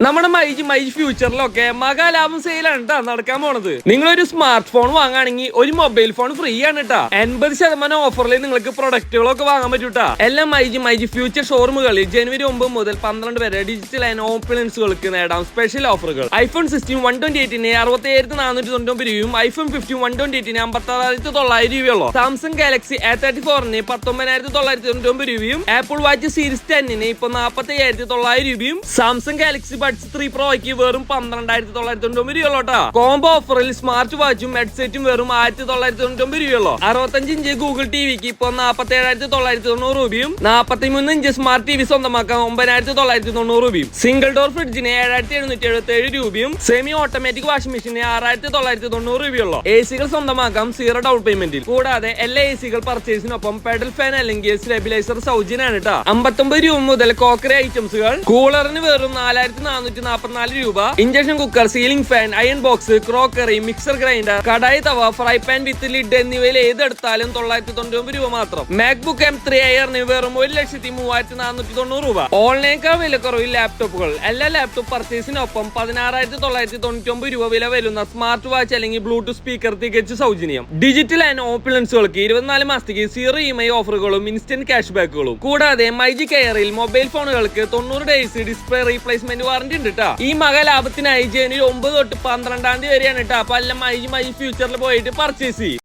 നമ്മുടെ മൈജി ഫ്യൂച്ചറിലൊക്കെ മകാലാഭം സെയിലാണ് കേട്ടാ നടക്കാൻ പോണത്. നിങ്ങളൊരു സ്മാർട്ട് ഫോൺ വാങ്ങുകയാണെങ്കിൽ ഒരു മൊബൈൽ ഫോൺ ഫ്രീ ആണ് കേട്ടാ. 80% ഓഫറിൽ നിങ്ങൾക്ക് പ്രൊഡക്റ്റുകളൊക്കെ വാങ്ങാൻ പറ്റൂട്ടാ. എല്ലാം മൈജി ഫ്യൂച്ചർ ഷോറൂമുകളിൽ ജനുവരി 9 മുതൽ 12 വരെ ഡിജിറ്റൽ ആൻഡ് ഓപ്പണൻസുകൾക്ക് നേടാം സ്പെഷ്യൽ ഓഫറുകൾ. iPhone 16 128 67,499 രൂപയും iPhone 15 128 56,900 രൂപയുള്ളൂ. സാംസങ് ഗാലക്സി A34 19,999 രൂപയും ആപ്പിൾ വാച്ച് സീരീസ് 10 ഇപ്പൊ 45,900 രൂപയും സാംസങ് ഗാലക്സി ബഡ്സ് 3 പ്രോയ്ക്ക് വെറും 12,999 രൂപയുള്ളൂട്ടാ. കോംബോ ഓഫറിൽ സ്മാർട്ട് വാച്ചും ഹെഡ്സെറ്റും വെറും 1,999 രൂപയുള്ളൂ. 65 ഇഞ്ച് ഗൂഗിൾ ടിവിക്ക് ഇപ്പൊ 47,990 രൂപയും 43 ഇഞ്ച് സ്മാർട്ട് ടിവി സ്വന്തമാക്കാൻ 9,990 രൂപയും സിംഗിൾ ഡോർ ഫ്രിഡ്ജിന് 7,777 രൂപയും സെമി ഓട്ടോമാറ്റിക് വാഷിംഗ് മെഷീന് 6,990 രൂപയുള്ളൂ. എസികൾ സ്വന്തമാക്കാം 0 ഡൗൺ പേയ്മെന്റിൽ. കൂടാതെ എല്ലാ എസികൾ പർച്ചേസിനൊപ്പം പെഡൽ ഫാൻ അല്ലെങ്കിൽ സ്റ്റെബിലൈസർ സൗജന്യമാണ് കേട്ടോ. 59 രൂപ മുതൽ കോക്കറി ഐറ്റംസുകൾ. കൂളറിന് വെറും 4,444 രൂപ. Induction cooker, ceiling fan, iron box, crockery, mixer grinder, kadai tawa, fry pan with lid എന്നിവയിൽ ഏതെടുത്താലും 999 രൂപ മാത്രം. മാക്ബുക്ക് M3 എയറിന് വെറും 1,03,490 രൂപ. ഓൺലൈനേക്കാൾ വിലക്കുറവിൽ ലാപ്ടോപ്പുകൾ. എല്ലാ ലാപ്ടോപ്പ് പർച്ചേസിനൊപ്പം 16,999 രൂപ വില വരുന്ന സ്മാർട്ട് വാച്ച് അല്ലെങ്കിൽ ബ്ലൂടൂത്ത് സ്പീക്കർ തികച്ചു സൗജന്യം. ഡിജിറ്റൽ ആൻഡ് ഓപ്പണൻസുകൾക്ക് 24 മാസത്തേക്ക് 0 EMI ഓഫറുകളും ഇൻസ്റ്റന്റ് ക്യാഷ് ബാക്കുകളും. കൂടാതെ മൈജി കെയറിൽ മൊബൈൽ ഫോണുകൾക്ക് 90 ഡേയ്സ് ഡിസ്പ്ലേ റീപ്ലേസ്മെന്റ് വാറന്റി ഉണ്ട് കേട്ടോ. ഈ ലാഭത്തിനായി ജനുവരി 9 തൊട്ട് 12 വരെയാണ് കേട്ടോ. അപ്പൊ എല്ലാം മൈജി ഫ്യൂച്ചറിൽ പോയിട്ട് പർച്ചേസ് ചെയ്യും.